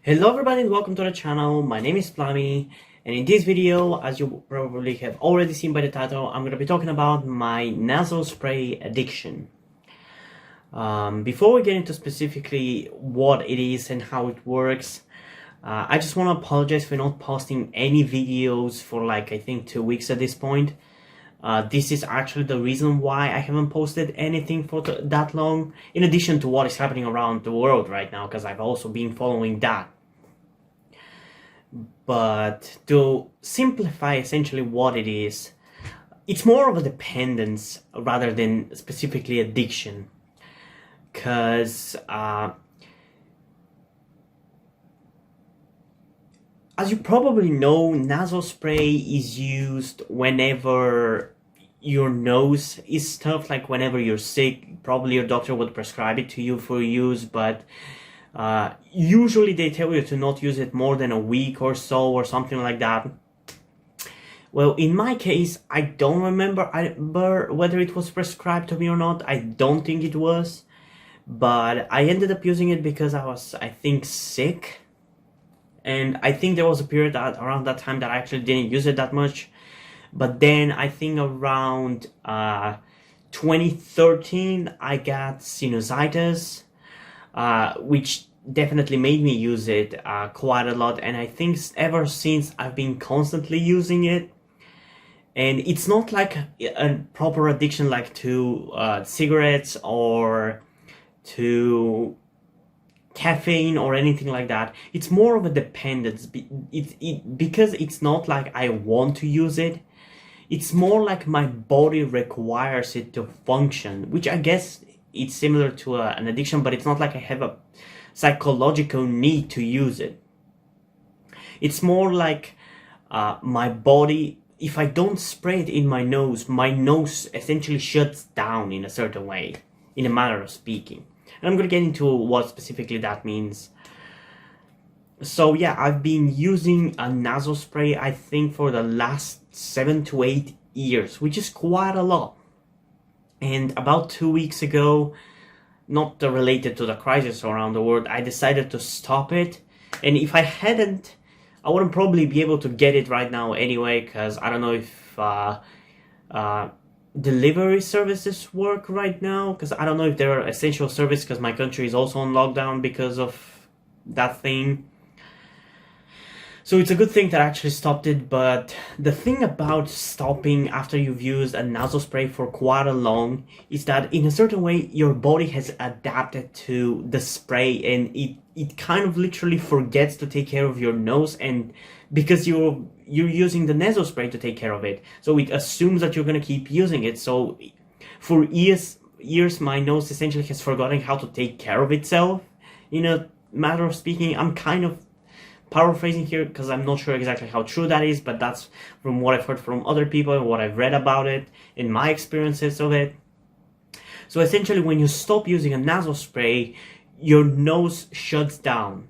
Hello everybody and welcome to the channel. My name is Plami, and in this video, as you probably have already seen by the title, I'm going to be talking about my nasal spray addiction. Before we get into specifically what it is and how it works, I just want to apologize for not posting any videos for I think 2 weeks at this point. This is actually the reason why I haven't posted anything for that long, in addition to what is happening around the world right now, because I've also been following that. But to simplify essentially what it is, it's more of a dependence rather than specifically addiction. Because as you probably know, nasal spray is used whenever your nose is stuffed, like whenever you're sick. Probably your doctor would prescribe it to you for use, but usually they tell you to not use it more than a week or so or something like that. Well, in my case, I don't remember whether it was prescribed to me or not. I don't think it was, but I ended up using it because I was, I think, sick. And I think there was a period around that time that I actually didn't use it that much. But then I think around 2013, I got sinusitis, which definitely made me use it quite a lot. And I think ever since I've been constantly using it. And it's not like a proper addiction like to cigarettes or to caffeine or anything like that. It's more of a dependence. Because it's not like I want to use it. It's more like my body requires it to function, which I guess it's similar to an addiction, but it's not like I have a psychological need to use it. It's more like my body, if I don't spray it in my nose essentially shuts down in a certain way, in a manner of speaking. And I'm going to get into what specifically that means. So yeah, I've been using a nasal spray, I think, for the last 7 to 8 years, which is quite a lot. And about 2 weeks ago, not related to the crisis around the world, I decided to stop it. And if I hadn't, I wouldn't probably be able to get it right now anyway, because I don't know if delivery services work right now, because I don't know if they're essential service, because my country is also on lockdown because of that thing. So it's a good thing that I actually stopped it. But the thing about stopping after you've used a nasal spray for quite a long is that in a certain way your body has adapted to the spray, and it kind of literally forgets to take care of your nose, and because you're using the nasal spray to take care of it, so it assumes that you're going to keep using it. So for years my nose essentially has forgotten how to take care of itself, in a matter of speaking. I'm kind of paraphrasing here because I'm not sure exactly how true that is, but that's from what I've heard from other people and what I've read about it in my experiences of it. So essentially, when you stop using a nasal spray, your nose shuts down.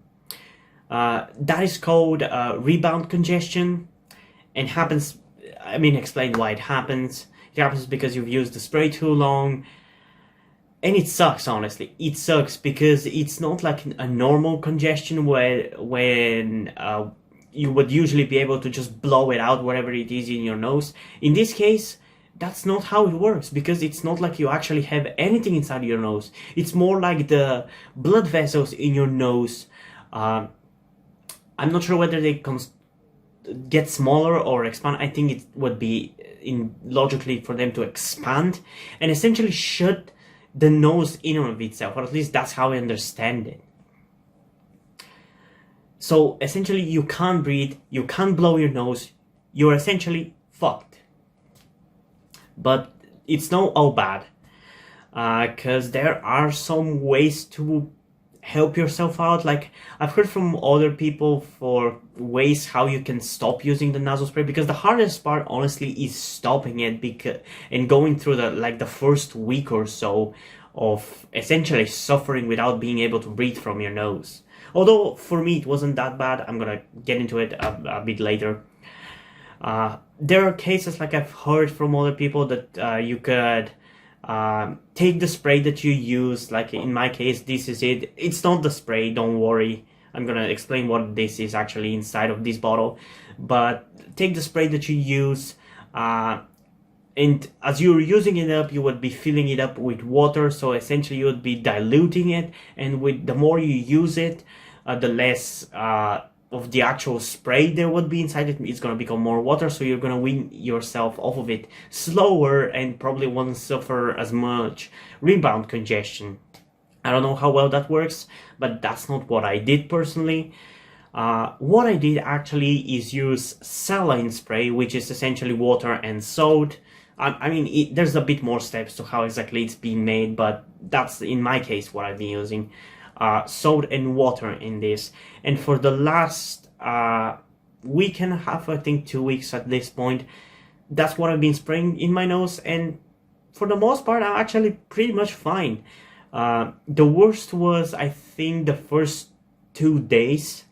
That is called rebound congestion, and happens, explain why it happens. It happens because you've used the spray too long. And it sucks, honestly. It sucks because it's not like a normal congestion when you would usually be able to just blow it out wherever it is in your nose. In this case, that's not how it works, because it's not like you actually have anything inside your nose. It's more like the blood vessels in your nose. I'm not sure whether they get smaller or expand. I think it would be logically for them to expand and essentially shut the nose in and of itself, or at least that's how I understand it. So essentially you can't breathe, you can't blow your nose, you're essentially fucked. But it's not all bad, because there are some ways to help yourself out. Like, I've heard from other people for ways how you can stop using the nasal spray, because the hardest part honestly is stopping it, and going through the first week or so of essentially suffering without being able to breathe from your nose. Although for me it wasn't that bad. I'm gonna get into it a bit later. There are cases, like I've heard from other people, that you could take the spray that you use. Like in my case, this is it. It's not the spray, don't worry. I'm gonna explain what this is actually inside of this bottle. But take the spray that you use, and as you're using it up, you would be filling it up with water. So essentially you would be diluting it, and with the more you use it, the less of the actual spray there would be inside it. It's going to become more water, so you're going to wean yourself off of it slower and probably won't suffer as much rebound congestion. I don't know how well that works, but that's not what I did personally. What I did actually is use saline spray, which is essentially water and salt. I mean, there's a bit more steps to how exactly it's being made, but that's, in my case, what I've been using. Salt and water in this. And for the last week and a half, I think 2 weeks at this point, that's what I've been spraying in my nose. And for the most part, I'm actually pretty much fine. The worst was, I think, the first 2 days.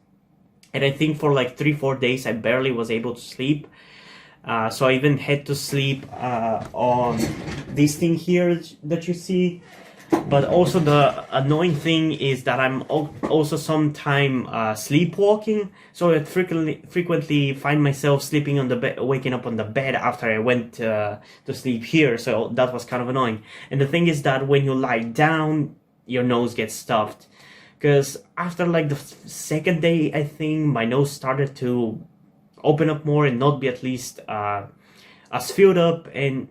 And I think for like 3-4 days, I barely was able to sleep. So I even had to sleep on this thing here that you see. But also the annoying thing is that I'm also sometimes sleepwalking. So I frequently find myself sleeping on the bed, waking up on the bed after I went to sleep here. So that was kind of annoying. And the thing is that when you lie down, your nose gets stuffed. Because after like the second day, I think my nose started to open up more and not be at least as filled up, and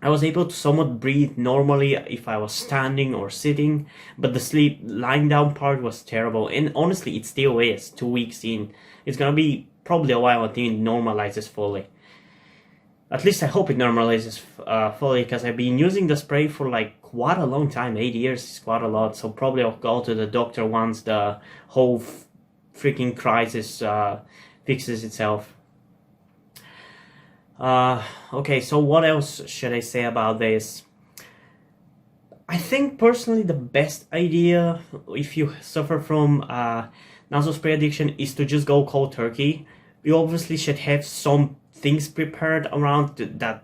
I was able to somewhat breathe normally if I was standing or sitting, but the lying down part was terrible. And honestly, it still is 2 weeks in. It's gonna be probably a while until it normalizes fully. At least I hope it normalizes fully, because I've been using the spray for like quite a long time. 8 years is quite a lot, so probably I'll go to the doctor once the whole freaking crisis fixes itself. Okay, so what else should I say about this? I think personally the best idea if you suffer from nasal spray addiction is to just go cold turkey. You obviously should have some things prepared around that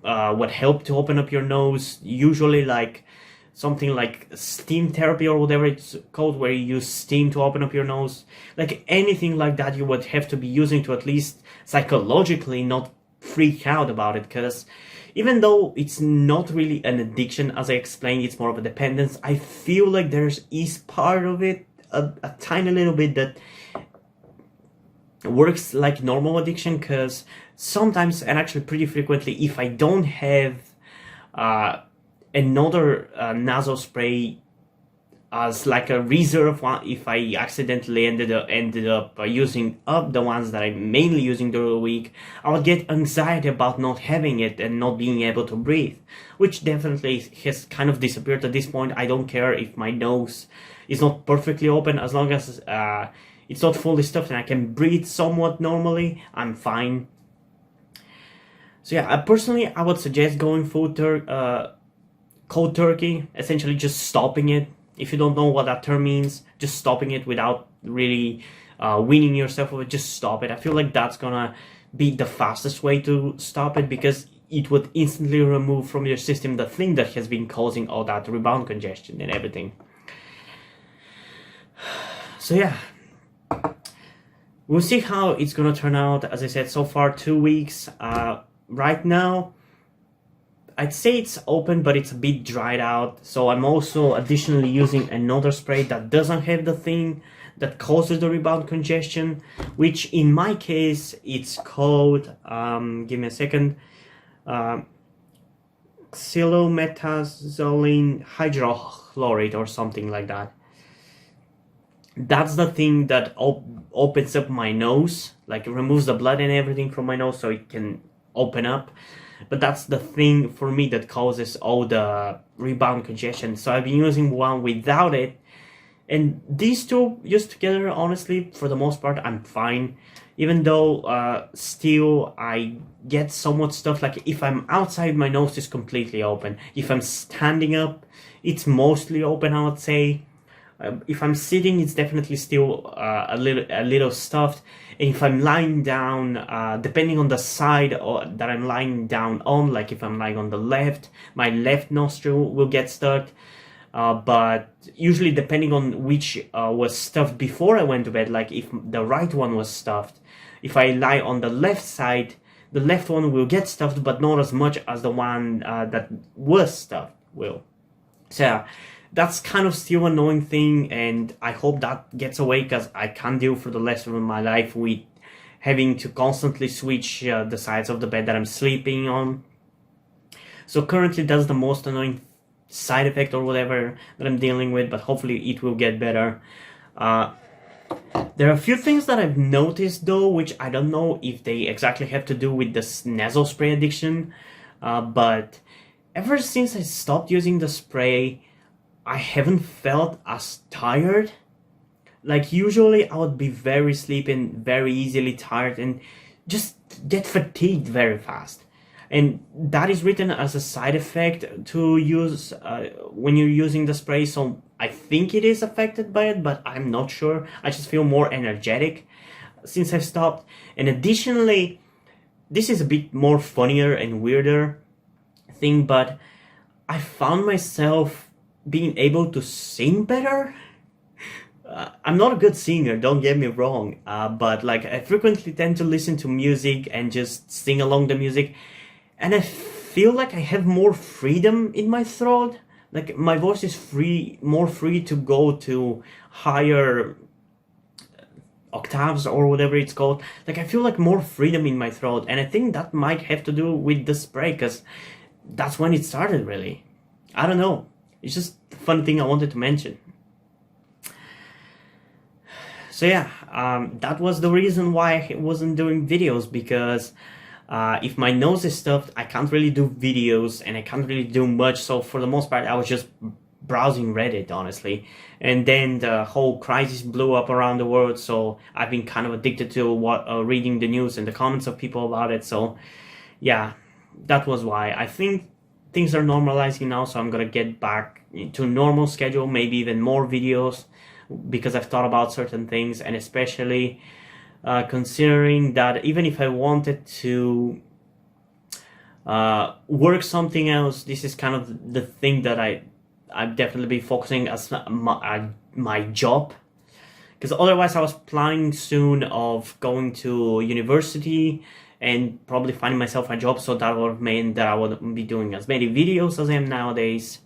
would help to open up your nose, usually like something like steam therapy or whatever it's called, where you use steam to open up your nose. Like anything like that you would have to be using to at least psychologically not freak out about it, because even though it's not really an addiction, as I explained, it's more of a dependence, I feel like is part of it, a tiny little bit, that works like normal addiction. Because sometimes, and actually pretty frequently, if I don't have another nasal spray as like a reserve one, if I accidentally ended up using up the ones that I'm mainly using during the week, I would get anxiety about not having it and not being able to breathe, which definitely has kind of disappeared at this point. I don't care if my nose is not perfectly open, as long as it's not fully stuffed and I can breathe somewhat normally, I'm fine. So yeah, personally, I would suggest going full cold turkey, essentially just stopping it. If you don't know what that term means, just stopping it without really weaning yourself of it, just stop it. I feel like that's gonna be the fastest way to stop it, because it would instantly remove from your system the thing that has been causing all that rebound congestion and everything. So yeah, we'll see how it's gonna turn out. As I said, so far 2 weeks. Right now, I'd say it's open, but it's a bit dried out. So I'm also additionally using another spray that doesn't have the thing that causes the rebound congestion, which in my case, it's called, give me a second, xylometazoline hydrochloride or something like that. That's the thing that opens up my nose, like it removes the blood and everything from my nose so it can open up. But that's the thing for me that causes all the rebound congestion. So I've been using one without it, and these two used together, honestly, for the most part, I'm fine. Even though still I get somewhat stuff, like if I'm outside, my nose is completely open. If I'm standing up, it's mostly open, I would say. If I'm sitting, it's definitely still a little stuffed. And if I'm lying down, depending on the side that I'm lying down on, like if I'm lying on the left, my left nostril will get stuck. but usually depending on which was stuffed before I went to bed, like if the right one was stuffed, if I lie on the left side, the left one will get stuffed, but not as much as the one that was stuffed will. So yeah, that's kind of still an annoying thing, and I hope that gets away, because I can't deal for the rest of my life with having to constantly switch the sides of the bed that I'm sleeping on. So currently that's the most annoying side effect or whatever that I'm dealing with, but hopefully it will get better. There are a few things that I've noticed though, which I don't know if they exactly have to do with this nasal spray addiction, but ever since I stopped using the spray, I haven't felt as tired. Like usually I would be very sleepy and very easily tired and just get fatigued very fast. And that is written as a side effect to use when you're using the spray, so I think it is affected by it, but I'm not sure. I just feel more energetic since I've stopped. And additionally, this is a bit more funnier and weirder thing, but I found myself being able to sing better. I'm not a good singer, don't get me wrong, but like I frequently tend to listen to music and just sing along the music, and I feel like I have more freedom in my throat. Like my voice is more free to go to higher octaves or whatever it's called. Like I feel like more freedom in my throat, and I think that might have to do with the spray, because that's when it started really. I don't know. It's just a fun thing I wanted to mention. So yeah, that was the reason why I wasn't doing videos, because if my nose is stuffed, I can't really do videos and I can't really do much. So for the most part, I was just browsing Reddit, honestly. And then the whole crisis blew up around the world, so I've been kind of addicted to reading the news and the comments of people about it. So yeah, that was why. I think things are normalizing now, so I'm gonna get back to normal schedule, maybe even more videos, because I've thought about certain things, and especially considering that even if I wanted to work something else, this is kind of the thing that I'd definitely be focusing as my job, because otherwise I was planning soon of going to university and probably finding myself a job, so that would mean that I wouldn't be doing as many videos as I am nowadays.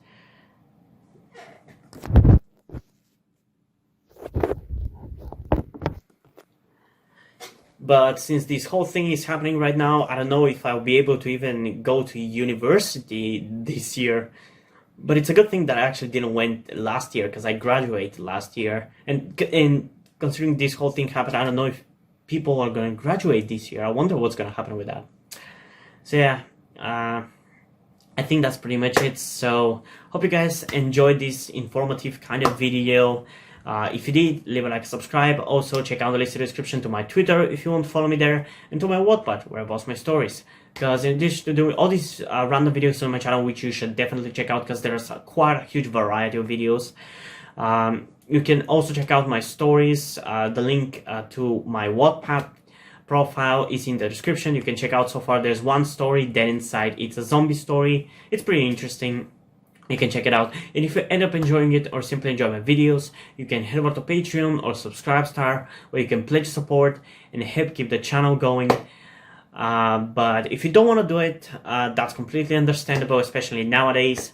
But since this whole thing is happening right now, I don't know if I'll be able to even go to university this year. But it's a good thing that I actually didn't went last year, because I graduated last year. And considering this whole thing happened, I don't know if people are going to graduate this year. I wonder what's going to happen with that. So yeah, I think that's pretty much it. So hope you guys enjoyed this informative kind of video. If you did, leave a like, subscribe. Also check out the listed description to my Twitter if you want to follow me there, and to my Wattpad where I post my stories. Because in addition to doing all these random videos on my channel, which you should definitely check out because there's quite a huge variety of videos, you can also check out my stories. The link to my Wattpad profile is in the description. You can check out so far. There's one story, Dead Inside. It's a zombie story. It's pretty interesting. You can check it out. And if you end up enjoying it or simply enjoy my videos, you can head over to Patreon or Subscribestar, where you can pledge support and help keep the channel going. But if you don't want to do it, that's completely understandable, especially nowadays.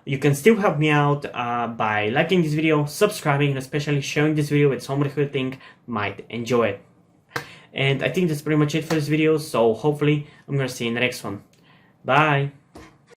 You can still help me out by liking this video, subscribing, and especially sharing this video with somebody who you think might enjoy it. And I think that's pretty much it for this video, so hopefully I'm gonna see you in the next one. Bye!